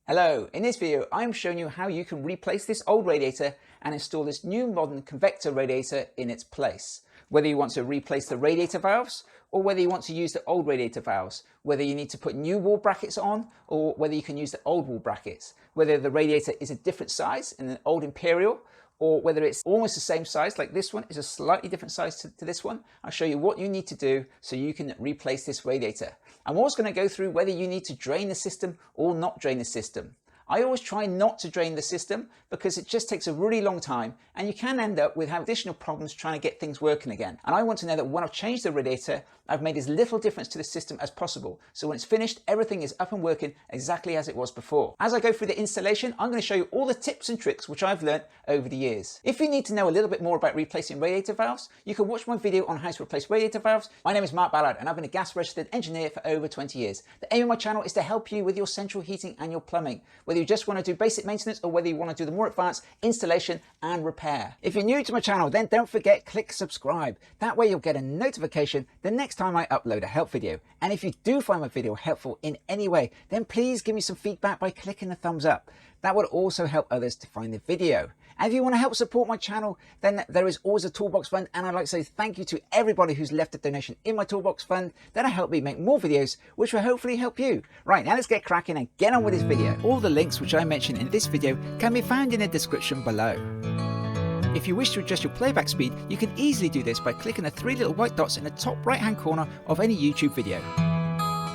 Hello, in this video I'm showing you how you can replace this old radiator and install this new modern convector radiator in its place. Whether you want to replace the radiator valves or whether you want to use the old radiator valves, whether you need to put new wall brackets on or whether you can use the old wall brackets, whether the radiator is a different size in an old Imperial or whether it's almost the same size, like this one is a slightly different size to this one. I'll show you what you need to do so you can replace this radiator. I'm also going to go through whether you need to drain the system or not drain the system. I always try not to drain the system because it just takes a really long time and you can end up with additional problems trying to get things working again. And I want to know that when I've changed the radiator, I've made as little difference to the system as possible. So when it's finished, everything is up and working exactly as it was before. As I go through the installation, I'm going to show you all the tips and tricks which I've learned over the years. If you need to know a little bit more about replacing radiator valves, you can watch my video on how to replace radiator valves. My name is Mark Ballard and I've been a gas registered engineer for over 20 years. The aim of my channel is to help you with your central heating and your plumbing, whether you just want to do basic maintenance or whether you want to do the more advanced installation and repair. If you're new to my channel, then don't forget click subscribe. That way you'll get a notification the next time I upload a help video. And if you do find my video helpful in any way, then please give me some feedback by clicking the thumbs up. That would also help others to find the video. And if you want to help support my channel, then there is always a Toolbox Fund, and I'd like to say thank you to everybody who's left a donation in my Toolbox Fund. That'll help me make more videos, which will hopefully help you. Right, now let's get cracking and get on with this video. All the links which I mentioned in this video can be found in the description below. If you wish to adjust your playback speed, you can easily do this by clicking the three little white dots in the top right hand corner of any YouTube video.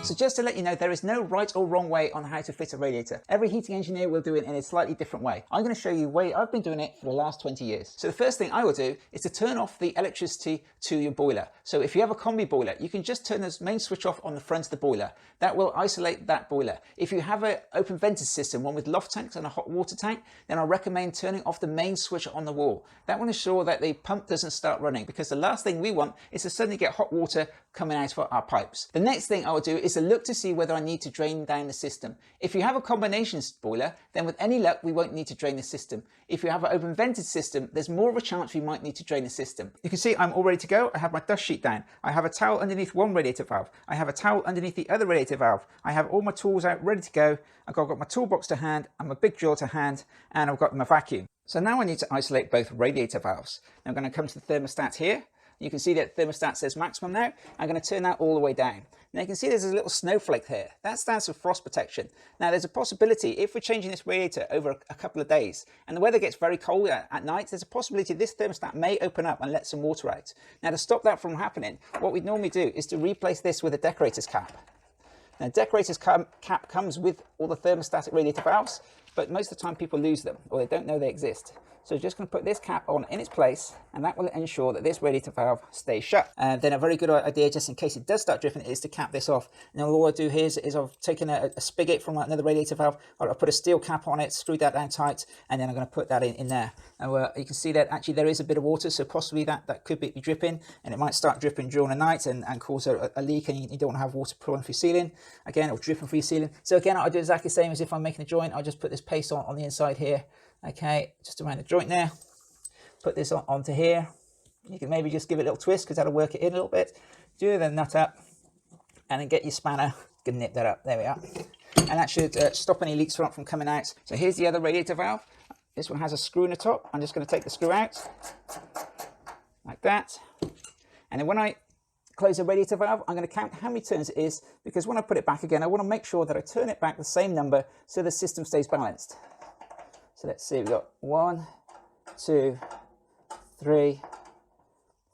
So just to let you know, there is no right or wrong way on how to fit a radiator. Every heating engineer will do it in a slightly different way. I'm going to show you the way I've been doing it for the last 20 years. So the first thing I will do is to turn off the electricity to your boiler. So if you have a combi boiler, you can just turn this main switch off on the front of the boiler. That will isolate that boiler. If you have an open vented system, one with loft tanks and a hot water tank, then I recommend turning off the main switch on the wall. That will ensure that the pump doesn't start running, because the last thing we want is to suddenly get hot water coming out of our pipes. The next thing I will do is to look to see whether I need to drain down the system. If you have a combination boiler, then with any luck we won't need to drain the system. If you have an open vented system, there's more of a chance we might need to drain the system. You can see I'm all ready to go. I have my dust sheet down. I have a towel underneath one radiator valve. I have a towel underneath the other radiator valve. I have all my tools out ready to go. I've got my toolbox to hand and my big drill to hand, and I've got my vacuum. So now I need to isolate both radiator valves. Now I'm going to come to the thermostat here. You can see that thermostat says maximum now. I'm going to turn that all the way down. Now you can see there's a little snowflake here. That stands for frost protection. Now there's a possibility, if we're changing this radiator over a couple of days and the weather gets very cold at night, there's a possibility this thermostat may open up and let some water out. Now to stop that from happening, what we'd normally do is to replace this with a decorator's cap. Now decorator's cap comes with all the thermostatic radiator valves, but most of the time people lose them or they don't know they exist. So just going to put this cap on in its place, and that will ensure that this radiator valve stays shut. And then a very good idea, just in case it does start dripping, is to cap this off. Now all I do here is I've taken a spigot from another radiator valve. I'll put a steel cap on it, screwed that down tight, and then I'm going to put that in there. Now you can see that actually there is a bit of water, so possibly that could be dripping, and it might start dripping during the night and cause a leak, and you don't want to have water pouring through your ceiling. Again, or dripping through your ceiling. So again, I'll do exactly the same as if I'm making a joint. I'll just put this paste on the inside here. Okay, just around the joint there. Put this onto here. You can maybe just give it a little twist because that'll work it in a little bit. Do the nut up and then get your spanner. You can nip that up. There we are. And that should stop any leaks from coming out. So here's the other radiator valve. This one has a screw in the top. I'm just going to take the screw out like that. And then when I close the radiator valve, I'm going to count how many turns it is, because when I put it back again, I want to make sure that I turn it back the same number so the system stays balanced. So let's see, we've got 1, 2, 3,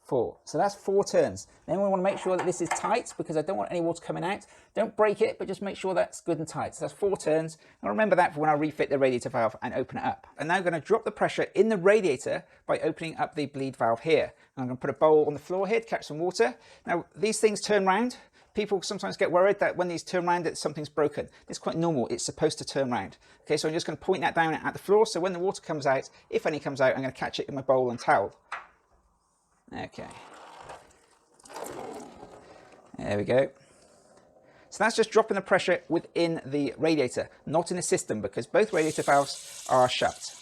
4. So that's 4 turns. Then we want to make sure that this is tight, because I don't want any water coming out. Don't break it, but just make sure that's good and tight. So that's 4 turns. And remember that for when I refit the radiator valve and open it up. I'm now going to drop the pressure in the radiator by opening up the bleed valve here. And I'm going to put a bowl on the floor here to catch some water. Now these things turn round. People sometimes get worried that when these turn round that something's broken. It's quite normal. It's supposed to turn round. Okay, so I'm just going to point that down at the floor, so when the water comes out, if any comes out, I'm going to catch it in my bowl and towel. Okay. There we go. So that's just dropping the pressure within the radiator, not in the system, because both radiator valves are shut.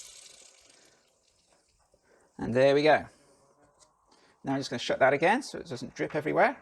And there we go. Now I'm just going to shut that again so it doesn't drip everywhere.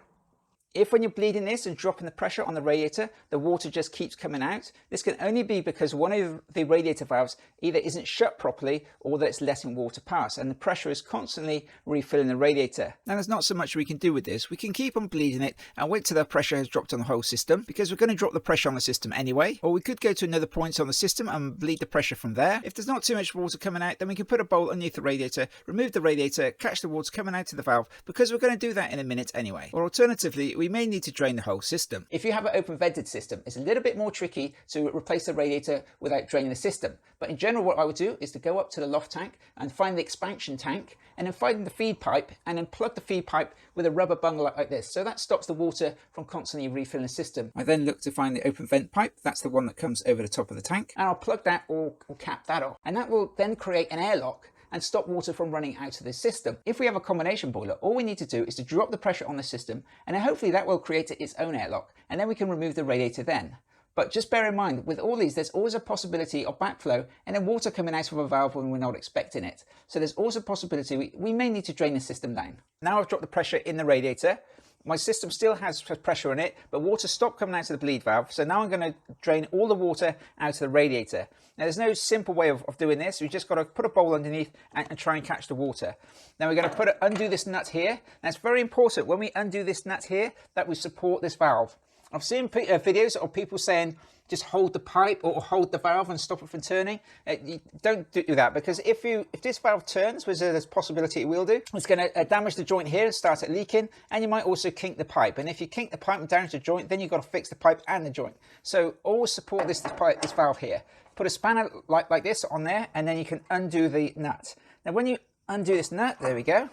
If when you're bleeding this and dropping the pressure on the radiator, the water just keeps coming out, this can only be because one of the radiator valves either isn't shut properly or that it's letting water pass, and the pressure is constantly refilling the radiator. Now there's not so much we can do with this. We can keep on bleeding it and wait till the pressure has dropped on the whole system, because we're going to drop the pressure on the system anyway. Or we could go to another point on the system and bleed the pressure from there. If there's not too much water coming out, then we can put a bowl underneath the radiator, remove the radiator, catch the water coming out of the valve, because we're going to do that in a minute anyway. Or alternatively, we may need to drain the whole system. If you have an open vented system, it's a little bit more tricky to replace the radiator without draining the system. But in general, what I would do is to go up to the loft tank and find the expansion tank, and then find the feed pipe, and then plug the feed pipe with a rubber bungle like this. So that stops the water from constantly refilling the system. I then look to find the open vent pipe. That's the one that comes over the top of the tank. And I'll plug that or cap that off. And that will then create an airlock and stop water from running out of the system. If we have a combination boiler, all we need to do is to drop the pressure on the system, and then hopefully that will create its own airlock, and then we can remove the radiator then. But just bear in mind, with all these, there's always a possibility of backflow and then water coming out of a valve when we're not expecting it. So there's also a possibility we may need to drain the system down. Now I've dropped the pressure in the radiator. My system still has pressure in it, but water stopped coming out of the bleed valve. So now I'm going to drain all the water out of the radiator. Now there's no simple way of doing this. We've just got to put a bowl underneath and try and catch the water. Now we're going to undo this nut here. Now it's very important when we undo this nut here that we support this valve. I've seen videos of people saying just hold the pipe or hold the valve and stop it from turning. You don't do that, because if this valve turns, which there's a possibility it will do, it's going to damage the joint here and start it leaking, and you might also kink the pipe. And if you kink the pipe and damage the joint, then you've got to fix the pipe and the joint. So always support this valve here. Put a spanner like this on there, and then you can undo the nut. Now when you undo this nut, there we go,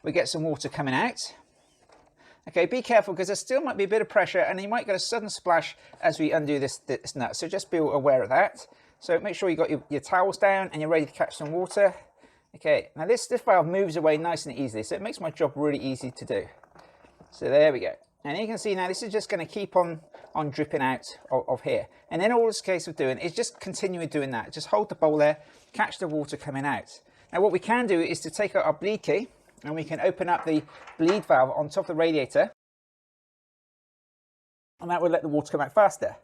we get some water coming out. Okay, be careful, because there still might be a bit of pressure and you might get a sudden splash as we undo this nut. So just be aware of that. So make sure you've got your towels down and you're ready to catch some water. Okay, now this valve moves away nice and easily, so it makes my job really easy to do. So there we go. And you can see now this is just going to keep on dripping out of here. And then all it's a case of doing is just continue doing that. Just hold the bowl there, catch the water coming out. Now what we can do is to take out our bleed key, and we can open up the bleed valve on top of the radiator, and that will let the water come out faster,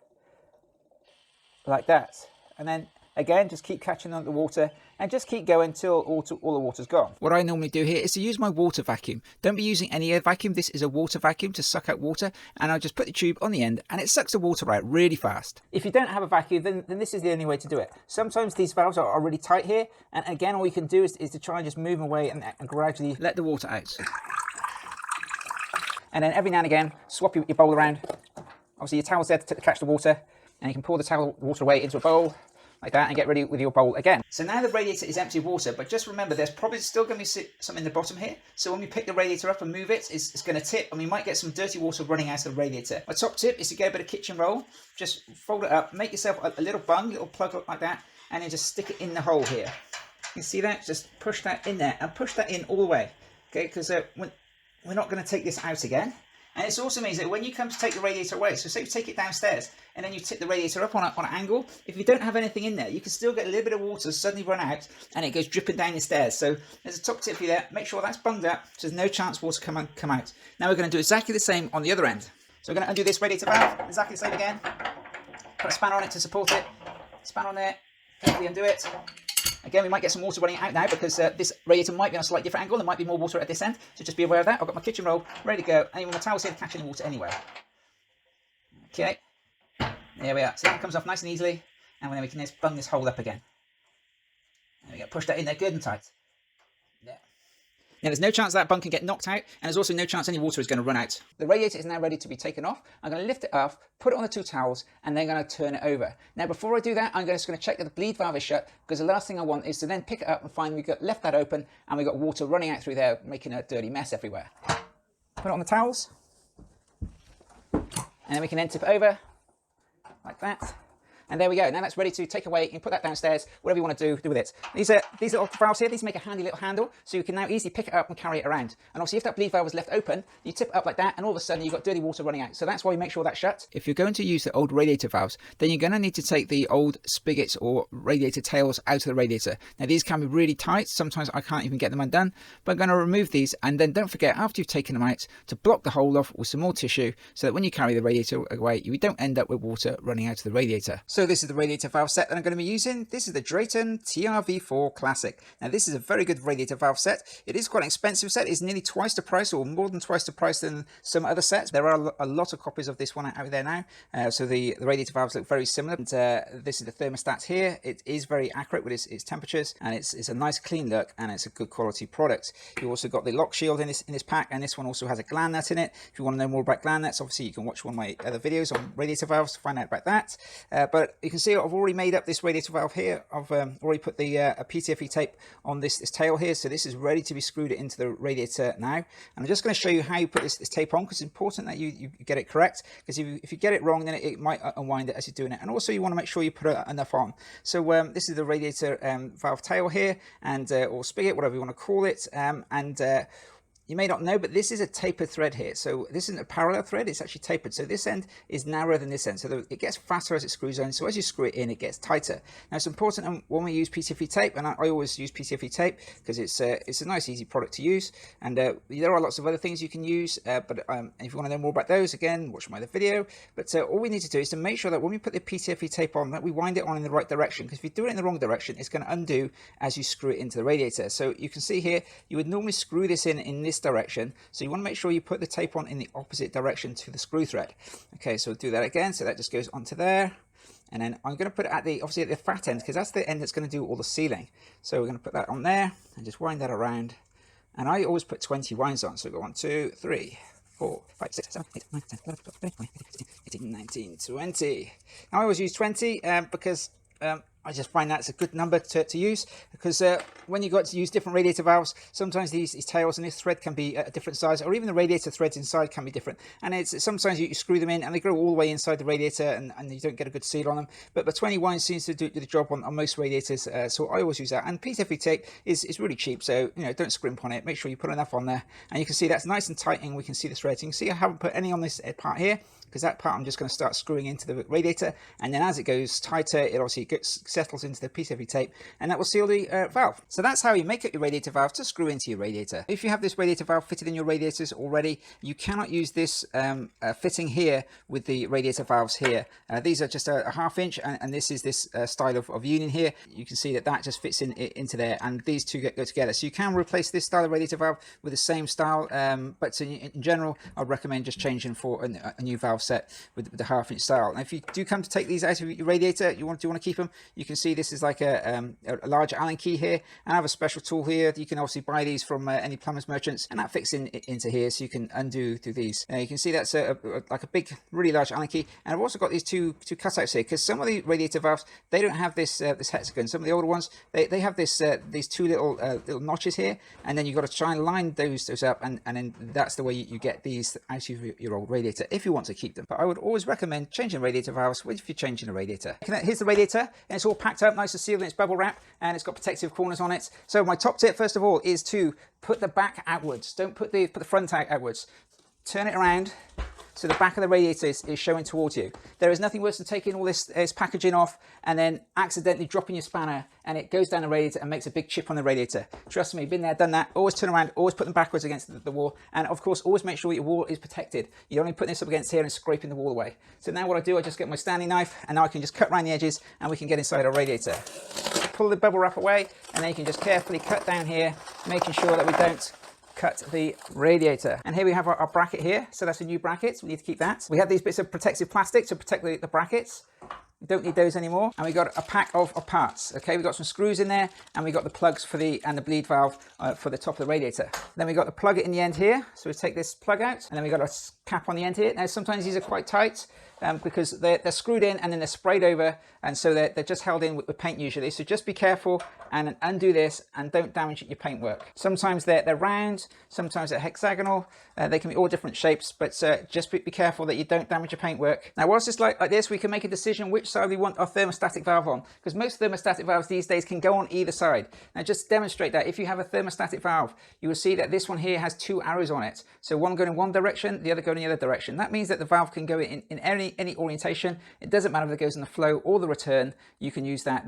like that. And then again, just keep catching on the water and just keep going until all the water's gone. What I normally do here is to use my water vacuum. Don't be using any air vacuum. This is a water vacuum to suck out water, and I'll just put the tube on the end and it sucks the water out really fast. If you don't have a vacuum, then this is the only way to do it. Sometimes these valves are really tight here, and again all you can do is to try and just move them away and gradually let the water out. And then every now and again, swap your bowl around. Obviously your towel's there to catch the water, and you can pour the water away into a bowl like that and get ready with your bowl again. So now the radiator is empty of water, but just remember there's probably still going to be some in the bottom here. So when we pick the radiator up and move it, it's going to tip, and we might get some dirty water running out of the radiator. My top tip is to get a bit of kitchen roll, just fold it up, make yourself a little bung, little plug like that, and then just stick it in the hole here. You see that? Just push that in there and push that in all the way, okay? Because we're not going to take this out again. And it also means that when you come to take the radiator away, so say you take it downstairs and then you tip the radiator up on an angle, if you don't have anything in there, you can still get a little bit of water suddenly run out and it goes dripping down your stairs. So there's a top tip for you there. Make sure that's bunged up so there's no chance water come out. Now we're going to do exactly the same on the other end. So we're going to undo this radiator valve, exactly the same again. Put a spanner on it to support it. Span on there, carefully undo it. Again, we might get some water running out now because this radiator might be on a slightly different angle. There might be more water at this end, so just be aware of that. I've got my kitchen roll ready to go, and even my towel's here to catch any water anywhere. Okay, there we are. So that comes off nice and easily, and then we can just bung this hole up again. There we go. Push that in there good and tight. There. Now there's no chance that bung can get knocked out, and there's also no chance any water is going to run out. The radiator is now ready to be taken off. I'm going to lift it off, put it on the two towels, and then going to turn it over. Now before I do that, I'm just going to check that the bleed valve is shut, because the last thing I want is to then pick it up and find we've left that open and we've got water running out through there, making a dirty mess everywhere. Put it on the towels, and then we can then tip it over like that. And there we go. Now that's ready to take away. You can put that downstairs, whatever you want to do with it. These little valves here, these make a handy little handle, so you can now easily pick it up and carry it around. And obviously if that bleed valve was left open, you tip it up like that, and all of a sudden you've got dirty water running out. So that's why we make sure that's shut. If you're going to use the old radiator valves, then you're going to need to take the old spigots or radiator tails out of the radiator. Now these can be really tight. Sometimes I can't even get them undone, but I'm going to remove these, and then don't forget, after you've taken them out, to block the hole off with some more tissue, so that when you carry the radiator away, you don't end up with water running out of the radiator. So this is the radiator valve set that I'm going to be using. This is the Drayton TRV4 Classic. Now this is a very good radiator valve set. It is quite an expensive set. It's nearly twice the price, or more than twice the price than some other sets. There are a lot of copies of this one out there now. So the radiator valves look very similar. And, this is the thermostat here. It is very accurate with its temperatures, and it's a nice clean look, and it's a good quality product. You also got the lock shield in this pack, and this one also has a gland nut in it. If you want to know more about gland nuts, obviously you can watch one of my other videos on radiator valves to find out about that. But you can see I've already made up this radiator valve here. I've already put the PTFE tape on this tail here, so this is ready to be screwed into the radiator now. And I'm just going to show you how you put this tape on, because it's important that you get it correct, because if you get it wrong, then it might unwind it as you're doing it. And also you want to make sure you put enough on. So this is the radiator valve tail here, and or spigot, whatever you want to call it, you may not know, but this is a tapered thread here. So this isn't a parallel thread, it's actually tapered. So this end is narrower than this end. So it gets faster as it screws on. So as you screw it in, it gets tighter. Now it's important when we use PTFE tape, and I always use PTFE tape because it's a nice, easy product to use. And there are lots of other things you can use, but if you want to know more about those, again, watch my other video. But all we need to do is to make sure that when we put the PTFE tape on, that we wind it on in the right direction. Because if you do it in the wrong direction, it's going to undo as you screw it into the radiator. So you can see here, you would normally screw this in this direction, so you want to make sure you put the tape on in the opposite direction to the screw thread. Okay, so we'll do that again. So that just goes onto there, and then I'm going to put it at obviously at the fat end, because that's the end that's going to do all the sealing. So we're going to put that on there and just wind that around, and I always put 20 winds on. So we go 1, 2, 3, 4, 5, 6, 7, 8, 9, 10, 11, 12, 13, 14, 15, 16, 18, 19, 20. Now I always use 20 because I just find that's a good number to use, because when you got to use different radiator valves, sometimes these tails and this thread can be a different size, or even the radiator threads inside can be different. And sometimes you screw them in and they go all the way inside the radiator, and you don't get a good seal on them. But the 20 winds seems to do the job on most radiators, so I always use that. And PTFE tape is really cheap, so don't scrimp on it. Make sure you put enough on there, and you can see that's nice and tight, and we can see the threads. You can see I haven't put any on this part here, because that part I'm just going to start screwing into the radiator, and then as it goes tighter, it obviously settles into the PTFE tape, and that will seal the valve. So that's how you make up your radiator valve to screw into your radiator. If you have this radiator valve fitted in your radiators already, you cannot use this fitting here with the radiator valves here. These are just a 1/2 inch, and this is this style of union here. You can see that just fits into there, and these two go together. So you can replace this style of radiator valve with the same style, but in general, I'd recommend just changing for a new valve set with the 1/2 inch style. And if you do come to take these out of your radiator, you want to keep them, you can see this is like a large Allen key here, and I have a special tool here. You can obviously buy these from any plumbers merchants, and that fits into here, so you can undo through these. You can see that's like a big, really large Allen key. And I've also got these two cutouts here, because some of the radiator valves, they don't have this hexagon. Some of the older ones, they have these two little notches here, and then you've got to try and line those up, and then that's the way you get these out of your old radiator if you want to keep them. But I would always recommend changing radiator valves if you're changing a radiator. Here's the radiator, and it's all packed up, nice and sealed in its bubble wrap, and it's got protective corners on it. So my top tip, first of all, is to put the back outwards. Don't put the front outwards. Turn it around so the back of the radiator is showing towards you. There is nothing worse than taking all this packaging off and then accidentally dropping your spanner, and it goes down the radiator and makes a big chip on the radiator. Trust me, been there, done that. Always turn around, always put them backwards against the wall, and of course always make sure your wall is protected. You don't only put this up against here and scraping the wall away. So now what I do, I just get my Stanley knife, and now I can just cut around the edges, and we can get inside our radiator. Pull the bubble wrap away, and then you can just carefully cut down here, making sure that we don't cut the radiator. And here we have our bracket here, so that's a new bracket, so we need to keep that. We have these bits of protective plastic to protect the brackets. We don't need those anymore. And we got a pack of parts. Okay, we got some screws in there, and we got the plugs for and the bleed valve for the top of the radiator. Then we got the plug in the end here, so we take this plug out, and then we got a cap on the end here. Now sometimes these are quite tight, because they're screwed in and then they're sprayed over, and so they're just held in with paint usually. So just be careful and undo this and don't damage your paintwork. Sometimes they're round, sometimes they're hexagonal, they can be all different shapes, but just be careful that you don't damage your paintwork. Now whilst it's like this, we can make a decision which side we want our thermostatic valve on, because most thermostatic valves these days can go on either side. Now just to demonstrate that, if you have a thermostatic valve, you will see that this one here has 2 arrows on it. So one going in one direction, the other going in the other direction. That means that the valve can go in any orientation. It doesn't matter if it goes in the flow or the return, you can use that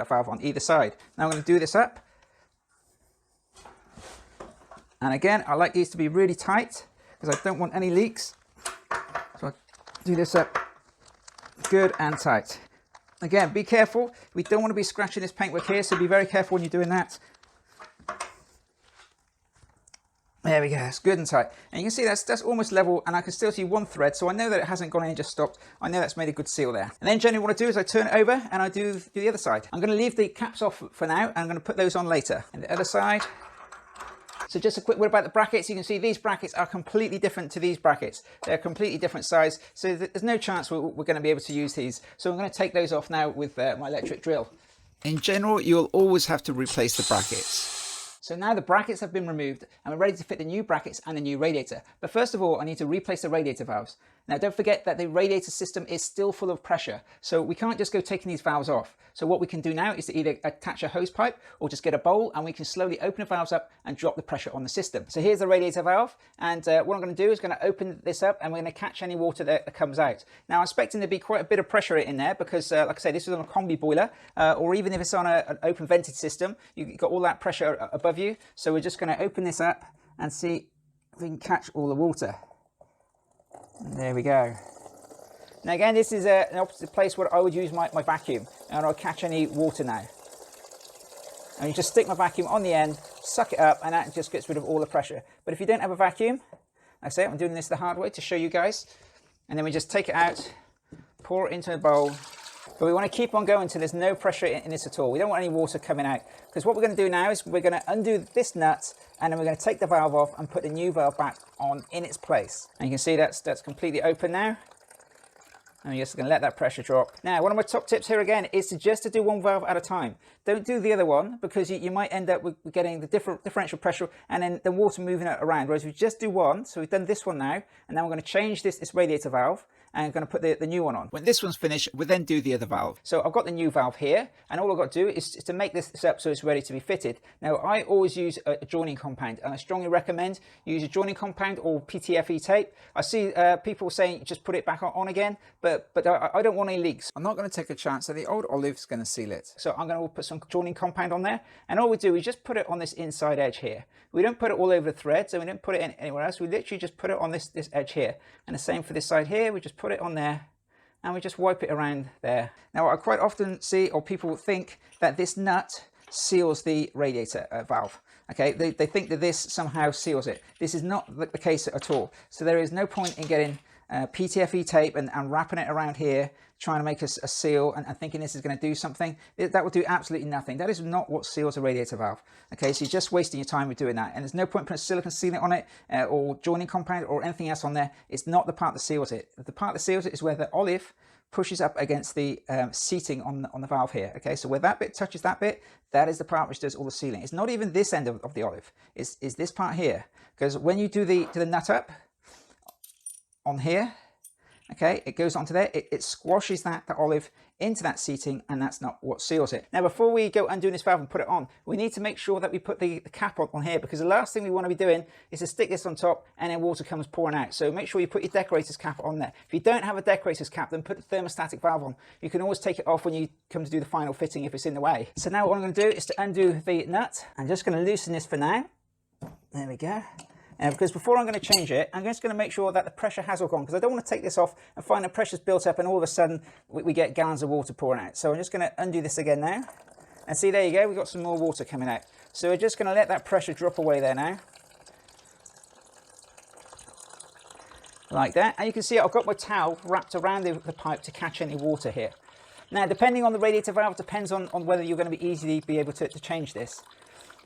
valve on either side. Now I'm going to do this up. And again, I like these to be really tight because I don't want any leaks. So I'll do this up good and tight. Again, be careful. We don't want to be scratching this paintwork here, so be very careful when you're doing that. There we go, it's good and tight. And you can see that's almost level, and I can still see one thread, so I know that it hasn't gone in and just stopped. I know that's made a good seal there. And then generally what I do is I turn it over and I do the other side. I'm going to leave the caps off for now, and I'm going to put those on later. And the other side. So just a quick word about the brackets. You can see these brackets are completely different to these brackets. They're completely different size, so there's no chance we're going to be able to use these. So I'm going to take those off now with my electric drill. In general, you'll always have to replace the brackets. So now the brackets have been removed and we're ready to fit the new brackets and the new radiator. But first of all, I need to replace the radiator valves. Now don't forget that the radiator system is still full of pressure, so we can't just go taking these valves off. So what we can do now is to either attach a hose pipe or just get a bowl, and we can slowly open the valves up and drop the pressure on the system. So here's the radiator valve, and what I'm going to do is going to open this up and we're going to catch any water that comes out. Now I'm expecting there to be quite a bit of pressure in there because like I say, this is on a combi boiler, or even if it's on an open vented system, you've got all that pressure above you. So we're just going to open this up and see if we can catch all the water. There we go. Now again, this is an opposite place where I would use my vacuum, and I'll catch any water now. And you just stick my vacuum on the end, suck it up, and that just gets rid of all the pressure. But if you don't have a vacuum, like I say, I'm doing this the hard way to show you guys. And then we just take it out, pour it into a bowl. But we want to keep on going until there's no pressure in this at all. We don't want any water coming out, because what we're going to do now is we're going to undo this nut, and then we're going to take the valve off and put the new valve back on in its place. And you can see that's completely open now. And you're just going to let that pressure drop. Now, one of my top tips here again is to do one valve at a time. Don't do the other one, because you might end up with getting the differential pressure and then the water moving it around. Whereas if you just do one, so we've done this one now, and then we're going to change this radiator valve, and I'm going to put the new one on. When this one's finished, we'll then do the other valve. So I've got the new valve here, and all I've got to do is to make this up so it's ready to be fitted. Now, I always use a joining compound, and I strongly recommend you use a joining compound or PTFE tape. I see people saying just put it back on again, but I don't want any leaks. I'm not going to take a chance that the old olive's going to seal it. So I'm going to put some joining compound on there, and all we do is just put it on this inside edge here. We don't put it all over the thread, so we don't put it anywhere else. We literally just put it on this edge here. And the same for this side here, we just put it on there, and we just wipe it around there. Now I quite often see, or people think, that this nut seals the radiator valve. Okay, they think that this somehow seals it. This is not the case at all. So there is no point in getting PTFE tape and wrapping it around here, trying to make a seal and thinking this is going to do something. That will do absolutely nothing. That is not what seals a radiator valve. Okay, so you're just wasting your time with doing that, and there's no point putting silicone sealant on it or joining compound or anything else on there. It's not the part that seals it. The part that seals it is where the olive pushes up against the seating on the valve here. Okay, so where that bit touches that bit, that is the part which does all the sealing. It's not even this end of the olive. It's this part here, because when you do the nut up on here, okay, it goes onto there, it squashes the olive into that seating, and that's not what seals it. Now, before we go undoing this valve and put it on, we need to make sure that we put the cap on here, because the last thing we want to be doing is to stick this on top and then water comes pouring out. So make sure you put your decorator's cap on there. If you don't have a decorator's cap, then put the thermostatic valve on. You can always take it off when you come to do the final fitting if it's in the way. So now what I'm going to do is to undo the nut. I'm just going to loosen this for now. There we go. Because before I'm going to change it, I'm just going to make sure that the pressure has all gone, because I don't want to take this off and find the pressure's built up and all of a sudden we get gallons of water pouring out. So I'm just going to undo this again now. And see, there you go, we've got some more water coming out. So we're just going to let that pressure drop away there now. Like that. And you can see I've got my towel wrapped around the pipe to catch any water here. Now, depending on the radiator valve, depends on whether you're going to be easily be able to change this.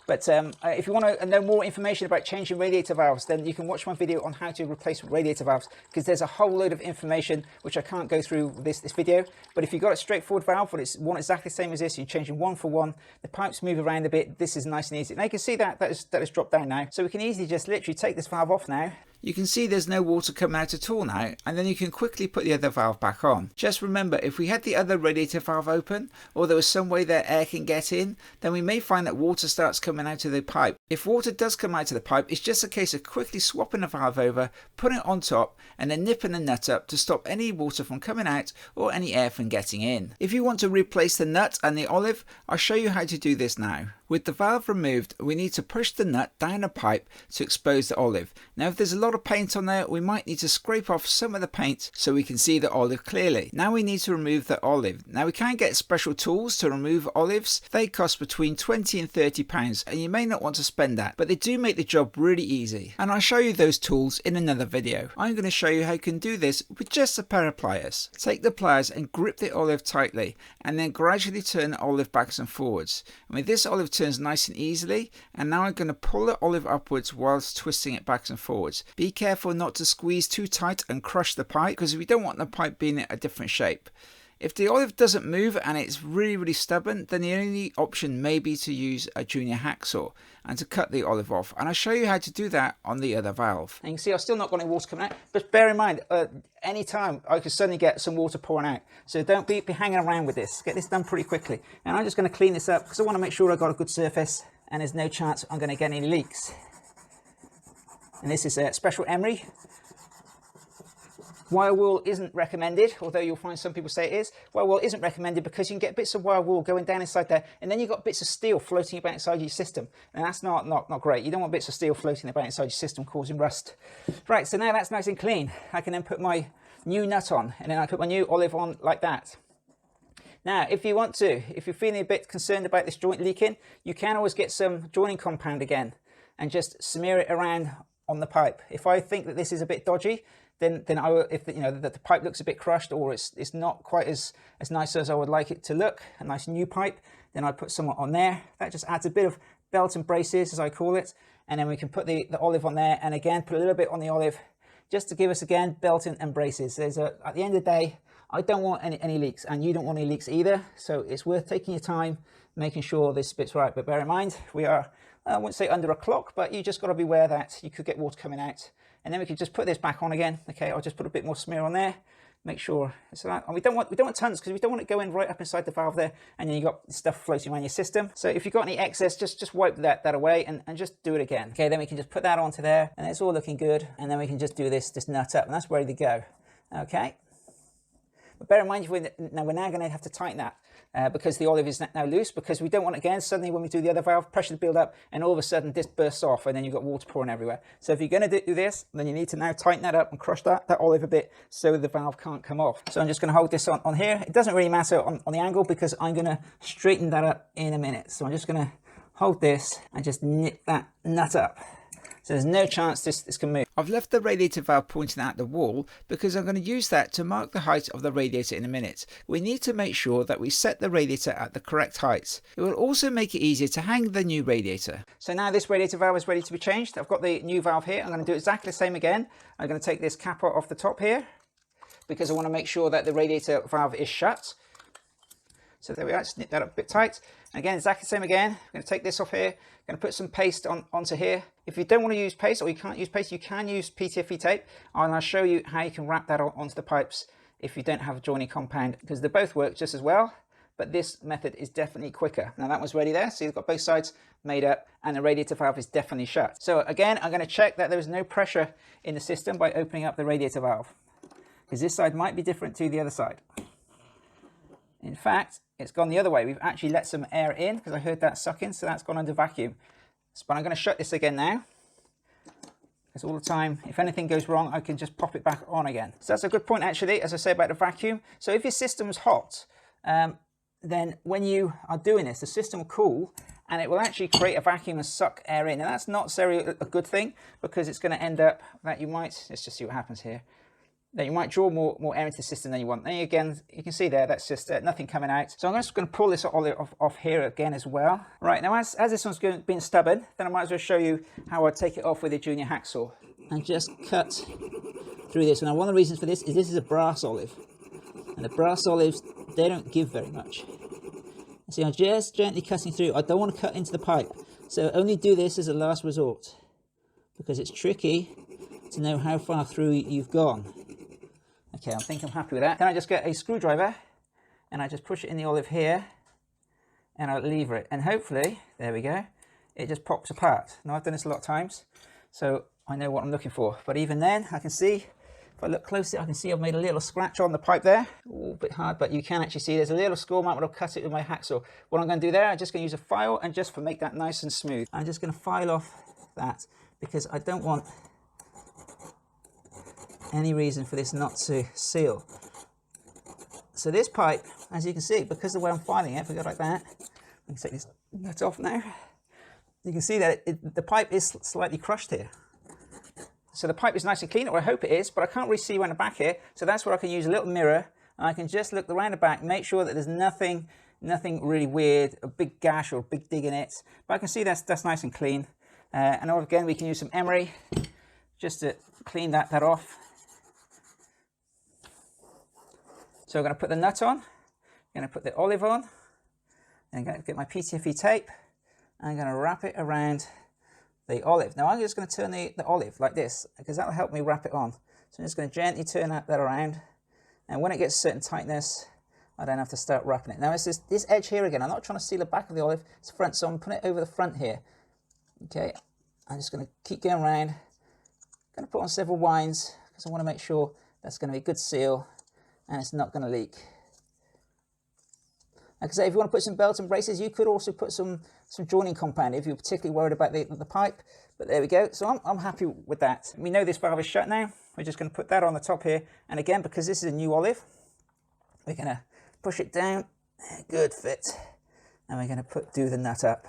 But if you want to know more information about changing radiator valves, then you can watch my video on how to replace radiator valves, because there's a whole load of information which I can't go through this video. But if you've got a straightforward valve, but it's one exactly the same as this, you're changing one for one, the pipes move around a bit, this is nice and easy. Now you can see that is dropped down now. So we can easily just literally take this valve off now. You can see there's no water coming out at all now, and then you can quickly put the other valve back on. Just remember, if we had the other radiator valve open, or there was some way that air can get in, then we may find that water starts coming out of the pipe. If water does come out of the pipe, it's just a case of quickly swapping the valve over, putting it on top, and then nipping the nut up to stop any water from coming out or any air from getting in. If you want to replace the nut and the olive, I'll show you how to do this now. With the valve removed, we need to push the nut down a pipe to expose the olive. Now if there's a lot of paint on there, we might need to scrape off some of the paint so we can see the olive clearly. Now we need to remove the olive. Now we can get special tools to remove olives. They cost between 20 and 30 pounds, and you may not want to spend that, but they do make the job really easy. And I'll show you those tools in another video. I'm going to show you how you can do this with just a pair of pliers. Take the pliers and grip the olive tightly, and then gradually turn the olive backwards and forwards. And with this olive turns nice and easily, and now I'm going to pull the olive upwards whilst twisting it backwards and forwards. Be careful not to squeeze too tight and crush the pipe, because we don't want the pipe being a different shape. If the olive doesn't move and it's really stubborn, then the only option may be to use a junior hacksaw and to cut the olive off, and I'll show you how to do that on the other valve. And you can see I've still not got any water coming out, but bear in mind, any time I could suddenly get some water pouring out, so don't be hanging around with this. Get this done pretty quickly. And I'm just going to clean this up because I want to make sure I've got a good surface and there's no chance I'm going to get any leaks. And this is a special emery. Wire wool isn't recommended, although you'll find some people say it is. Wire wool isn't recommended because you can get bits of wire wool going down inside there, and then you've got bits of steel floating about inside your system, and that's not great. You don't want bits of steel floating about inside your system causing rust. Right, so now that's nice and clean. I can then put my new nut on, and then I put my new olive on like that. Now, if you want to, if you're feeling a bit concerned about this joint leaking, you can always get some joining compound again and just smear it around on the pipe. If I think that this is a bit dodgy, then I will, if the pipe looks a bit crushed, or it's not quite as nice as I would like it to look, a nice new pipe, then I put some on there. That just adds a bit of belt and braces, as I call it, and then we can put the olive on there, and again put a little bit on the olive just to give us again belt and braces. At the end of the day, I don't want any leaks, and you don't want any leaks either, so it's worth taking your time making sure this bit's right. But bear in mind, we are, I wouldn't say under a clock, but you just got to be aware that you could get water coming out. And then we can just put this back on again. Okay, I'll just put a bit more smear on there. Make sure it's that. And we don't want tons, because we don't want it going right up inside the valve there, and then you got stuff floating around your system. So if you've got any excess, just wipe that away and just do it again. Okay, then we can just put that onto there, and it's all looking good. And then we can just do this nut up, and that's ready to go. Okay. But bear in mind, we're now going to have to tighten that because the olive is now loose, because we don't want, again, suddenly when we do the other valve, pressure to build up, and all of a sudden this bursts off, and then you've got water pouring everywhere. So if you're going to do this, then you need to now tighten that up and crush that olive a bit so the valve can't come off. So I'm just going to hold this on here. It doesn't really matter on the angle, because I'm going to straighten that up in a minute. So I'm just going to hold this and just nip that nut up. So there's no chance this can move. I've left the radiator valve pointing at the wall because I'm going to use that to mark the height of the radiator in a minute. We need to make sure that we set the radiator at the correct height. It will also make it easier to hang the new radiator. So now this radiator valve is ready to be changed. I've got the new valve here. I'm going to do exactly the same again. I'm going to take this cap off the top here because I want to make sure that the radiator valve is shut. So there we are, snip that up a bit tight. And again, exactly the same again. I'm going to take this off here. I'm going to put some paste onto here. If you don't want to use paste, or you can't use paste, you can use PTFE tape. And I'll show you how you can wrap that onto the pipes if you don't have a joining compound, because they both work just as well. But this method is definitely quicker. Now that one's ready there. So you've got both sides made up, and the radiator valve is definitely shut. So again, I'm going to check that there is no pressure in the system by opening up the radiator valve, because this side might be different to the other side. In fact, it's gone the other way. We've actually let some air in because I heard that sucking, so that's gone under vacuum. But I'm going to shut this again now, because all the time, if anything goes wrong, I can just pop it back on again. So that's a good point, actually, as I say about the vacuum. So if your system's hot, then when you are doing this, the system will cool, and it will actually create a vacuum and suck air in. And that's not necessarily a good thing, because it's going to end up that you might, let's just see what happens here. Then you might draw more air into the system than you want. Then again, you can see there, that's just nothing coming out. So I'm just going to pull this olive off here again as well. Right, now as this one's being stubborn, then I might as well show you how I take it off with a junior hacksaw. And just cut through this. Now one of the reasons for this is a brass olive. And the brass olives, they don't give very much. See, I'm just gently cutting through. I don't want to cut into the pipe. So only do this as a last resort, because it's tricky to know how far through you've gone. Okay, I think I'm happy with that. Then I just get a screwdriver and I just push it in the olive here and I lever it. And hopefully, there we go, it just pops apart. Now I've done this a lot of times, so I know what I'm looking for. But even then, I can see, if I look closely, I can see I've made a little scratch on the pipe there. A bit hard, but you can actually see there's a little score mark, but I'll cut it with my hacksaw. What I'm going to do there, I'm just going to use a file and just make that nice and smooth. I'm just going to file off that because I don't want any reason for this not to seal. So this pipe, as you can see, because of the way I'm filing it, if I go like that, I can take this nut off now. You can see that the pipe is slightly crushed here. So the pipe is nice and clean, or I hope it is, but I can't really see around the back here. So that's where I can use a little mirror, and I can just look around the back, make sure that there's nothing really weird, a big gash or a big dig in it. But I can see that's nice and clean. And again, we can use some emery just to clean that off. So I'm going to put the nut on, I'm going to put the olive on, and I'm going to get my PTFE tape, and I'm going to wrap it around the olive. Now I'm just going to turn the olive like this, because that'll help me wrap it on. So I'm just going to gently turn that around, and when it gets a certain tightness, I don't have to start wrapping it. Now it's this edge here again, I'm not trying to seal the back of the olive, it's the front, so I'm putting it over the front here. Okay, I'm just going to keep going around, I'm going to put on several winds, because I want to make sure that's going to be a good seal, and it's not going to leak. Like I say, if you want to put some belts and braces, you could also put some joining compound if you're particularly worried about the pipe. But there we go. So I'm happy with that. We know this valve is shut now. We're just going to put that on the top here. And again, because this is a new olive, we're going to push it down. Good fit. And we're going to do the nut up.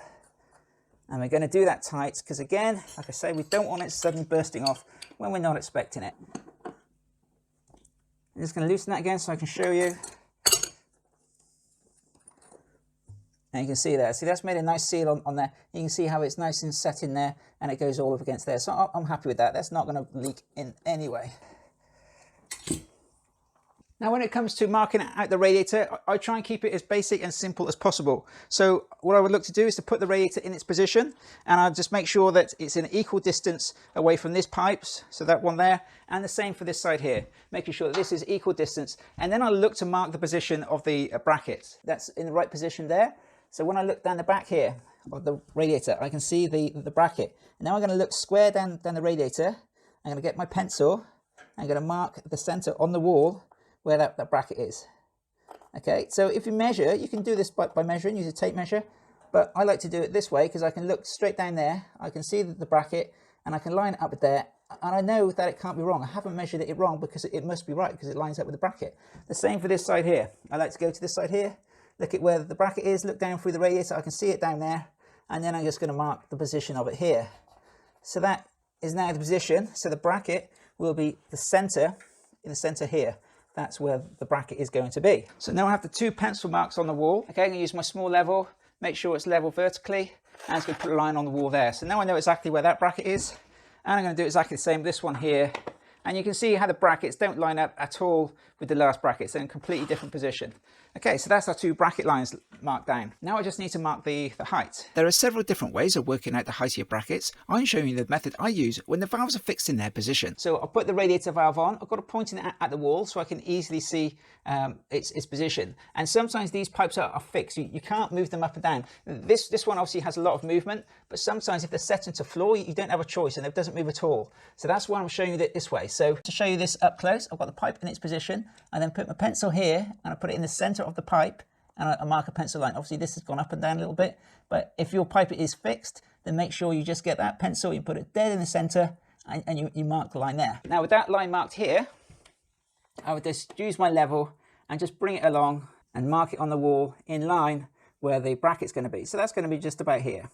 And we're going to do that tight because again, like I say, we don't want it suddenly bursting off when we're not expecting it. I'm just going to loosen that again so I can show you. And you can see there, see that's made a nice seal on there. You can see how it's nice and set in there and it goes all up against there. So I'm happy with that. That's not going to leak in any way. Now when it comes to marking out the radiator, I try and keep it as basic and simple as possible. So what I would look to do is to put the radiator in its position, and I'll just make sure that it's an equal distance away from this pipes, so that one there, and the same for this side here, making sure that this is equal distance. And then I'll look to mark the position of the bracket. That's in the right position there. So when I look down the back here of the radiator, I can see the bracket. And now I'm going to look square down the radiator. I'm going to get my pencil. I'm going to mark the center on the wall where that bracket is. Okay, so if you measure, you can do this by measuring, use a tape measure, but I like to do it this way because I can look straight down there, I can see the bracket, and I can line it up with there, and I know that it can't be wrong. I haven't measured it wrong because it must be right because it lines up with the bracket. The same for this side here. I like to go to this side here, look at where the bracket is, look down through the radiator, I can see it down there, and then I'm just going to mark the position of it here. So that is now the position, so the bracket will be the center, in the center here. That's where the bracket is going to be. So now I have the two pencil marks on the wall. Okay, I'm going to use my small level, make sure it's level vertically, and it's going to put a line on the wall there. So now I know exactly where that bracket is, and I'm going to do exactly the same with this one here. And you can see how the brackets don't line up at all with the last brackets. They're in a completely different position. Okay, so that's our two bracket lines marked down. Now I just need to mark the height. There are several different ways of working out the height of your brackets. I'm showing you the method I use when the valves are fixed in their position. So I'll put the radiator valve on. I've got it pointing at the wall so I can easily see its position. And sometimes these pipes are fixed. You can't move them up and down. This one obviously has a lot of movement, but sometimes if they're set into floor, you don't have a choice and it doesn't move at all. So that's why I'm showing you it this way. So to show you this up close, I've got the pipe in its position. I then put my pencil here and I put it in the center of the pipe and I mark a pencil line. Obviously this has gone up and down a little bit, but if your pipe is fixed, then make sure you just get that pencil, you put it dead in the center and you mark the line there. Now with that line marked here, I would just use my level and just bring it along and mark it on the wall in line where the bracket's going to be. So that's going to be just about here.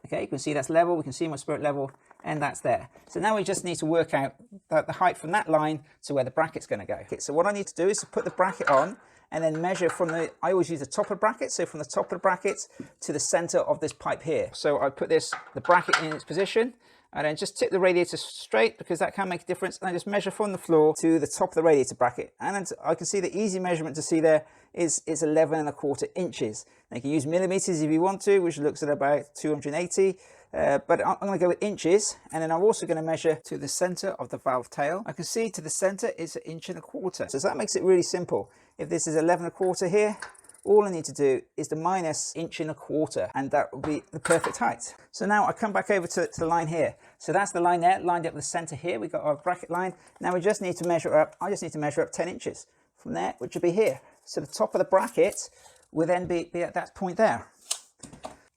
Okay, you can see that's level, we can see my spirit level, and that's there. So now we just need to work out the height from that line to where the bracket's going to go. Okay, so what I need to do is to put the bracket on and then measure from the, I always use the top of the bracket, so from the top of the bracket to the center of this pipe here. So I put the bracket in its position, and then just tip the radiator straight, because that can make a difference, and I just measure from the floor to the top of the radiator bracket. And I can see the easy measurement to see there is 11¼ inches. Now you can use millimeters if you want to, which looks at about 280. But I'm going to go with inches, and then I'm also going to measure to the center of the valve tail. I can see to the center is 1¼ inch. So that makes it really simple. If this is 11¼ here, all I need to do is the minus 1¼ inch, and that will be the perfect height. So now I come back over to the line here. So that's the line there, lined up the center here. We've got our bracket line. Now we just need to measure up, I just need to measure up 10 inches from there, which will be here. So the top of the bracket will then be at that point there.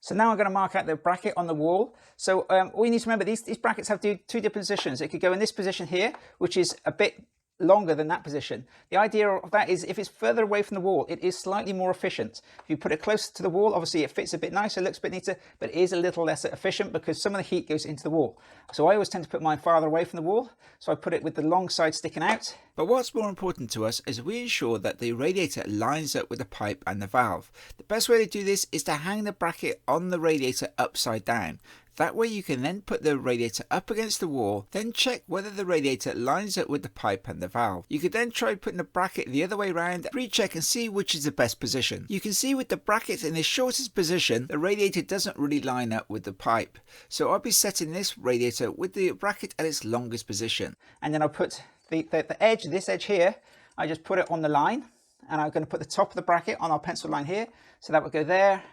So now I'm going to mark out the bracket on the wall. So all you need to remember, these brackets have two different positions. It could go in this position here, which is a bit longer than that position. The idea of that is if it's further away from the wall, it is slightly more efficient. If you put it closer to the wall, obviously it fits a bit nicer, looks a bit neater, but it is a little less efficient because some of the heat goes into the wall. So I always tend to put mine farther away from the wall, so I put it with the long side sticking out. But what's more important to us is we ensure that the radiator lines up with the pipe and the valve. The best way to do this is to hang the bracket on the radiator upside down. That way you can then put the radiator up against the wall, then check whether the radiator lines up with the pipe and the valve. You could then try putting the bracket the other way around, recheck and see which is the best position. You can see with the bracket in the shortest position, the radiator doesn't really line up with the pipe. So I'll be setting this radiator with the bracket at its longest position. And then I'll put the edge, this edge here, I just put it on the line, and I'm going to put the top of the bracket on our pencil line here. So that would go there,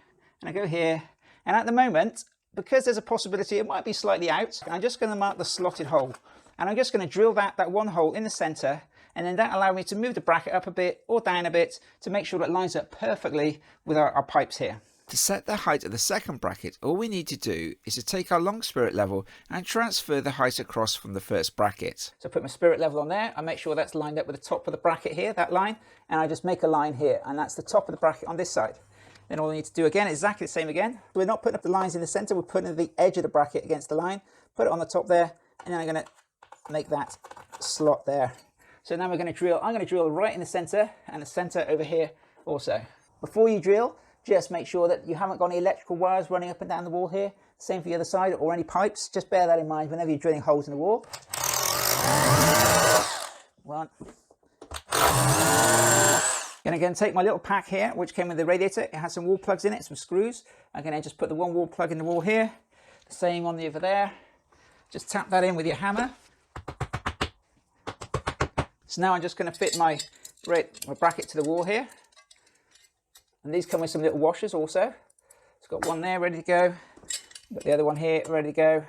and I go here. And at the moment, because there's a possibility it might be slightly out, I'm just going to mark the slotted hole, and I'm just going to drill that one hole in the center, and then that allows me to move the bracket up a bit or down a bit to make sure it lines up perfectly with our pipes here. To set the height of the second bracket, all we need to do is to take our long spirit level and transfer the height across from the first bracket. So I put my spirit level on there, I make sure that's lined up with the top of the bracket here, that line, and I just make a line here, and that's the top of the bracket on this side. Then all we need to do again, exactly the same again. We're not putting up the lines in the center, we're putting the edge of the bracket against the line, put it on the top there, and then I'm going to make that slot there. So now I'm going to drill right in the center, and the center over here also. Before you drill, just make sure that you haven't got any electrical wires running up and down the wall here. Same for the other side, or any pipes. Just bear that in mind whenever you're drilling holes in the wall. One. I'm going to take my little pack here, which came with the radiator. It has some wall plugs in it, some screws. I'm going to just put the one wall plug in the wall here. The same on the over there. Just tap that in with your hammer. So now I'm just going to fit my bracket to the wall here. And these come with some little washers also. It's got one there ready to go. Got the other one here ready to go.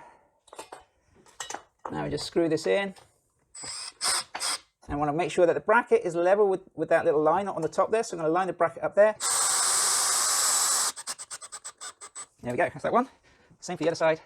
Now we just screw this in. I want to make sure that the bracket is level with that little line on the top there. So I'm going to line the bracket up there. There we go, that's that one. Same for the other side.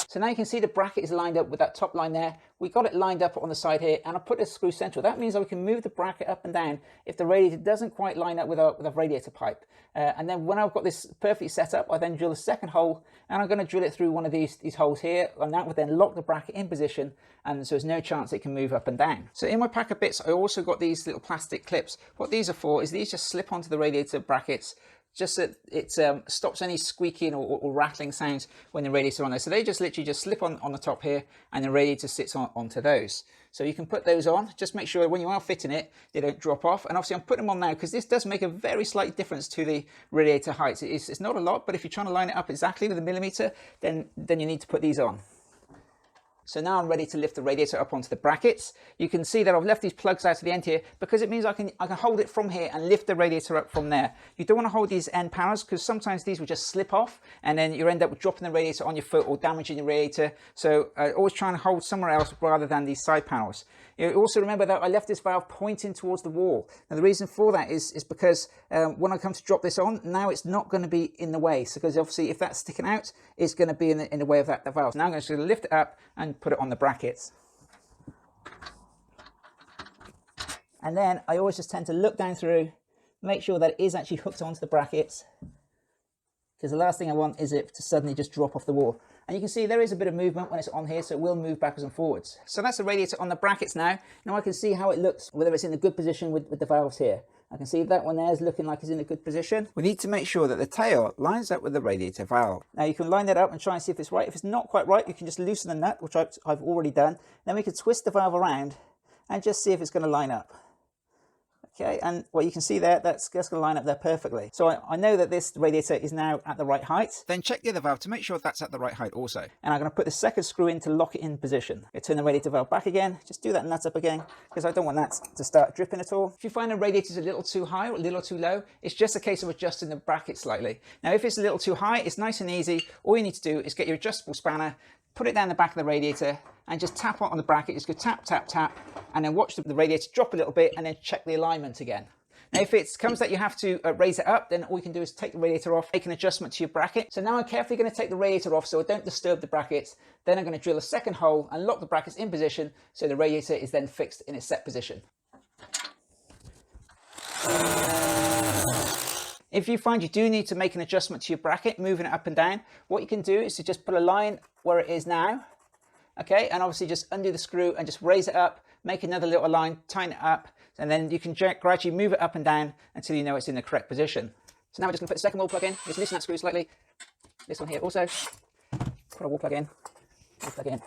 So now you can see the bracket is lined up with that top line there. We got it lined up on the side here, and I put this screw central. That means that we can move the bracket up and down if the radiator doesn't quite line up with our radiator pipe. And then when I've got this perfectly set up, I then drill a second hole, and I'm going to drill it through one of these holes here, and that would then lock the bracket in position, and so there's no chance it can move up and down. So in my pack of bits, I also got these little plastic clips. What these are for is these just slip onto the radiator brackets, just so it stops any squeaking or rattling sounds when the radiator is on there. So they just literally just slip on the top here, and the radiator sits onto those. So you can put those on. Just make sure when you are fitting it, they don't drop off. And obviously I'm putting them on now because this does make a very slight difference to the radiator height. It's not a lot, but if you're trying to line it up exactly with a millimeter, then you need to put these on. So now I'm ready to lift the radiator up onto the brackets. You can see that I've left these plugs out to the end here because it means I can hold it from here and lift the radiator up from there. You don't want to hold these end panels because sometimes these will just slip off and then you end up with dropping the radiator on your foot or damaging your radiator. So always try and hold somewhere else rather than these side panels. You also remember that I left this valve pointing towards the wall. Now the reason for that is because when I come to drop this on, now it's not going to be in the way. So because obviously if that's sticking out, it's going to be in the way of the valve. So now I'm just going to lift it up and put it on the brackets. And then I always just tend to look down through, make sure that it is actually hooked onto the brackets, because the last thing I want is it to suddenly just drop off the wall. And you can see there is a bit of movement when it's on here, so it will move backwards and forwards. So that's the radiator on the brackets now. Now I can see how it looks, whether it's in a good position with the valves here. I can see that one there is looking like it's in a good position. We need to make sure that the tail lines up with the radiator valve. Now you can line that up and try and see if it's right. If it's not quite right, you can just loosen the nut, which I've already done. Then we can twist the valve around and just see if it's going to line up. Okay, and what you can see there, that's going to line up there perfectly. So I know that this radiator is now at the right height. Then check the other valve to make sure that's at the right height also. And I'm going to put the second screw in to lock it in position. I turn the radiator valve back again, just do that nut up again, because I don't want that to start dripping at all. If you find the radiator is a little too high or a little too low, it's just a case of adjusting the bracket slightly. Now if it's a little too high, it's nice and easy. All you need to do is get your adjustable spanner, put it down the back of the radiator, and just tap on the bracket. Just go tap, tap, tap, and then watch the radiator drop a little bit, and then check the alignment again. Now, if it comes that you have to raise it up, then all you can do is take the radiator off, make an adjustment to your bracket. So now I'm carefully going to take the radiator off so I don't disturb the brackets. Then I'm going to drill a second hole and lock the brackets in position so the radiator is then fixed in its set position. If you find you do need to make an adjustment to your bracket, moving it up and down, what you can do is to just put a line where it is now, okay, and obviously just undo the screw and just raise it up, make another little line, tighten it up, and then you can gradually move it up and down until you know it's in the correct position. So now we're just going to put the second wall plug in, just loosen that screw slightly. This one here also, put a wall plug in, wall plug in.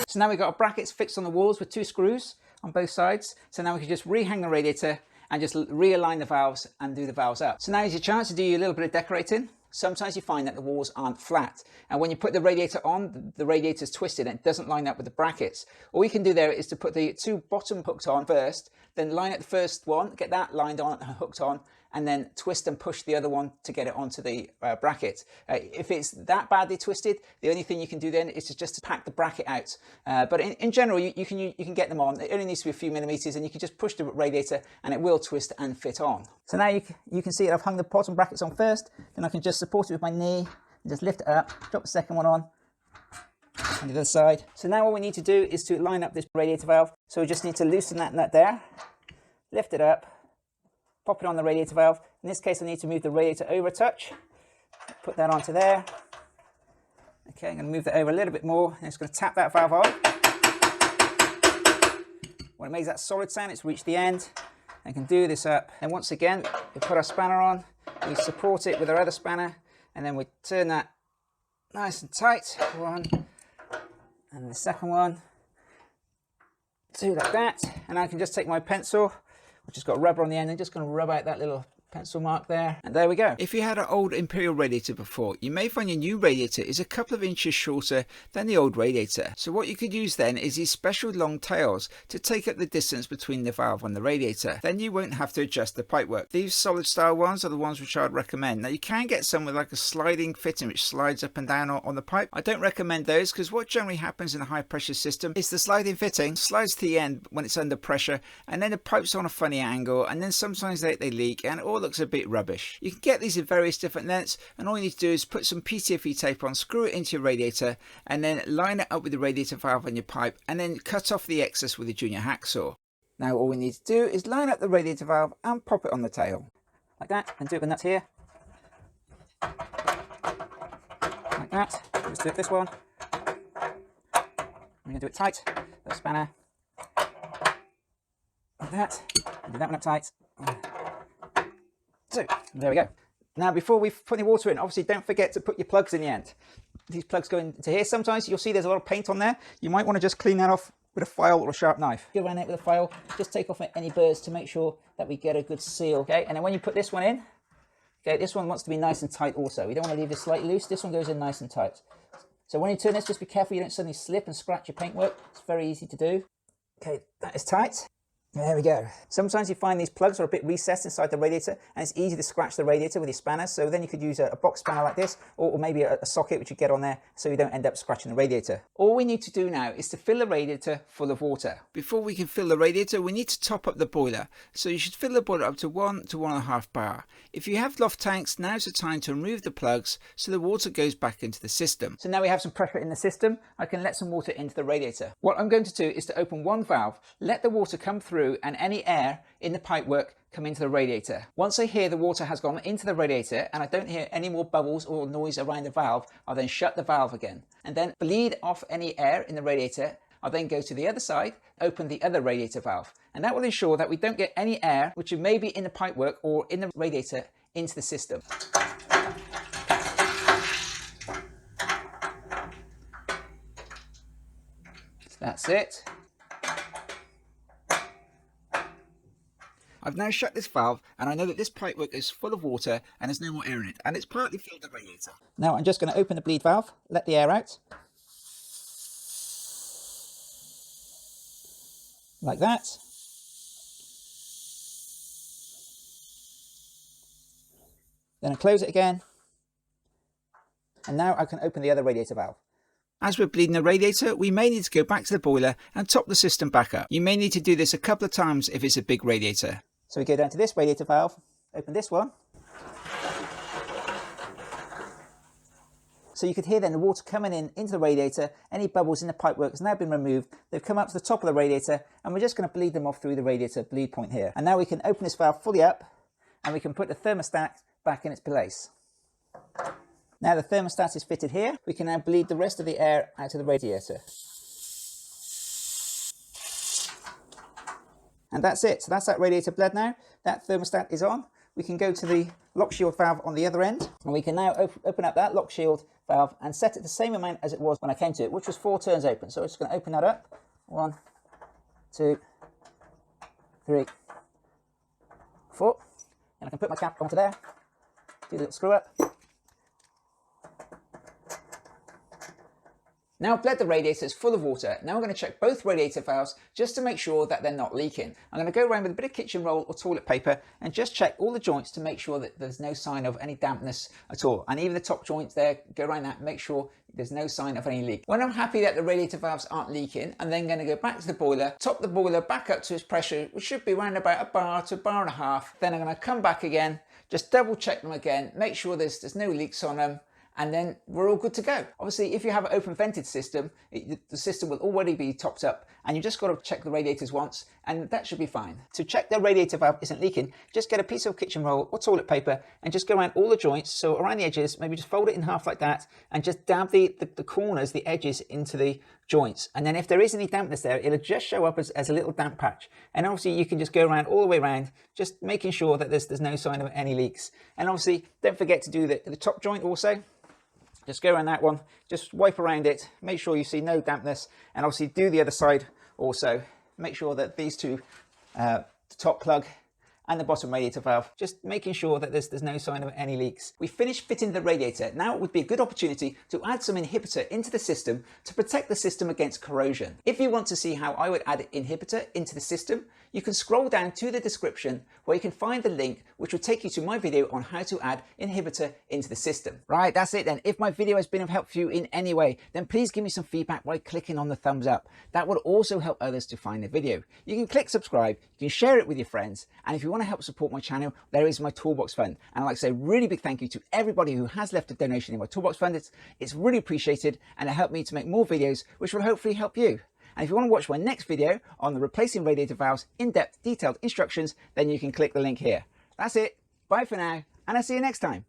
So now we've got our brackets fixed on the walls with 2 screws on both sides. So now we can just rehang the radiator and just realign the valves and do the valves up. So now is your chance to do a little bit of decorating. Sometimes you find that the walls aren't flat, and when you put the radiator on, the radiator's twisted and it doesn't line up with the brackets. All you can do there is to put the 2 bottom hooks on first, then line up the first one, get that lined on and hooked on, and then twist and push the other one to get it onto the bracket. If it's that badly twisted, the only thing you can do then is to just pack the bracket out. But in general, you can get them on. It only needs to be a few millimeters, and you can just push the radiator and it will twist and fit on. So now you can see I've hung the bottom brackets on first, then I can just support it with my knee and just lift it up, drop the second one on the other side. So now what we need to do is to line up this radiator valve. So we just need to loosen that nut there, lift it up, pop it on the radiator valve. In this case, I need to move the radiator over a touch, put that onto there. Okay, I'm going to move that over a little bit more, and it's going to tap that valve on. When it makes that solid sound, it's reached the end. I can do this up, and once again, we put our spanner on, we support it with our other spanner, and then we turn that nice and tight. One, and the second one. Do like that, and I can just take my pencil, which has got rubber on the end, and just going to rub out that little pencil mark there, and there we go. If you had an old Imperial radiator before, you may find your new radiator is a couple of inches shorter than the old radiator. So what you could use then is these special long tails to take up the distance between the valve and the radiator. Then you won't have to adjust the pipework. These solid style ones are the ones which I'd recommend. Now you can get some with like a sliding fitting which slides up and down on the pipe. I don't recommend those, because what generally happens in a high pressure system is the sliding fitting slides to the end when it's under pressure, and then the pipe's on a funny angle, and then sometimes they leak, and it all looks a bit rubbish. You can get these in various different lengths, and all you need to do is put some PTFE tape on, screw it into your radiator, and then line it up with the radiator valve on your pipe, and then cut off the excess with a junior hacksaw. Now all we need to do is line up the radiator valve and pop it on the tail. Like that, and do it with nuts here. Like that. Let's do it this one. I'm going to do it tight, the spanner. Like that, and do that one up tight. So, there we go. Now before we put any water in, obviously don't forget to put your plugs in the end. These plugs go into here. Sometimes you'll see there's a lot of paint on there. You might want to just clean that off with a file or a sharp knife. Go around it with a file, just take off any burrs to make sure that we get a good seal. Okay, and then when you put this one in, okay, this one wants to be nice and tight also. We don't want to leave this slightly loose. This one goes in nice and tight. So when you turn this, just be careful you don't suddenly slip and scratch your paintwork. It's very easy to do. Okay, that is tight. There we go. Sometimes you find these plugs are a bit recessed inside the radiator and it's easy to scratch the radiator with your spanners, so then you could use a box spanner like this or maybe a socket which you get on there so you don't end up scratching the radiator. All we need to do now is to fill the radiator full of water. Before we can fill the radiator, we need to top up the boiler, so you should fill the boiler up to 1 to 1.5 bar. If you have loft tanks, now's the time to remove the plugs so the water goes back into the system. So now we have some pressure in the system, I can let some water into the radiator. What I'm going to do is to open one valve, let the water come through and any air in the pipework come into the radiator. Once I hear the water has gone into the radiator and I don't hear any more bubbles or noise around the valve, I'll then shut the valve again and then bleed off any air in the radiator. I'll then go to the other side, open the other radiator valve, and that will ensure that we don't get any air which may be in the pipework or in the radiator into the system. So that's it. I've now shut this valve and I know that this pipework is full of water and there's no more air in it, and it's partly filled the radiator. Now I'm just going to open the bleed valve, let the air out. Like that. Then I close it again. And now I can open the other radiator valve. As we're bleeding the radiator, we may need to go back to the boiler and top the system back up. You may need to do this a couple of times if it's a big radiator. So we go down to this radiator valve, open this one. So you could hear then the water coming into the radiator, any bubbles in the pipework has now been removed. They've come up to the top of the radiator and we're just going to bleed them off through the radiator bleed point here. And now we can open this valve fully up and we can put the thermostat back in its place. Now the thermostat is fitted here, we can now bleed the rest of the air out of the radiator. And that's it, so that's that radiator bled now. That thermostat is on. We can go to the lock shield valve on the other end and we can now open up that lock shield valve and set it the same amount as it was when I came to it, which was 4 turns open. So I'm just going to open that up. 1, 2, 3, 4. And I can put my cap onto there, do the little screw up. Now I've bled the radiators full of water. Now I'm going to check both radiator valves just to make sure that they're not leaking. I'm going to go around with a bit of kitchen roll or toilet paper and just check all the joints to make sure that there's no sign of any dampness at all. And even the top joints there, go around that, make sure there's no sign of any leak. When I'm happy that the radiator valves aren't leaking, I'm then going to go back to the boiler, top the boiler back up to its pressure, which should be around about 1 bar to 1.5 bars. Then I'm going to come back again, just double check them again, make sure there's no leaks on them, and then we're all good to go. Obviously, if you have an open vented system, the system will already be topped up and you just got to check the radiators once and that should be fine. To check the radiator valve isn't leaking, just get a piece of kitchen roll or toilet paper and just go around all the joints, so around the edges, maybe just fold it in half like that and just dab the corners, the edges into the joints. And then if there is any dampness there, it'll just show up as a little damp patch. And obviously you can just go around all the way around, just making sure that there's no sign of any leaks. And obviously don't forget to do the top joint also. Just go around that one, just wipe around it, make sure you see no dampness, and obviously do the other side also. Make sure that these two, the top plug and the bottom radiator valve, just making sure that there's no sign of any leaks. We finished fitting the radiator. Now it would be a good opportunity to add some inhibitor into the system to protect the system against corrosion. If you want to see how I would add inhibitor into the system, you can scroll down to the description where you can find the link which will take you to my video on how to add inhibitor into the system. Right, that's it then. If my video has been of help for you in any way, then please give me some feedback by clicking on the thumbs up. That would also help others to find the video. You can click subscribe, you can share it with your friends, and if you want to help support my channel, there is my Toolbox Fund. And I'd like to say a really big thank you to everybody who has left a donation in my Toolbox Fund. It's really appreciated and it helped me to make more videos which will hopefully help you. And if you want to watch my next video on the replacing radiator valves in-depth detailed instructions, then you can click the link here. That's it. Bye for now, and I'll see you next time.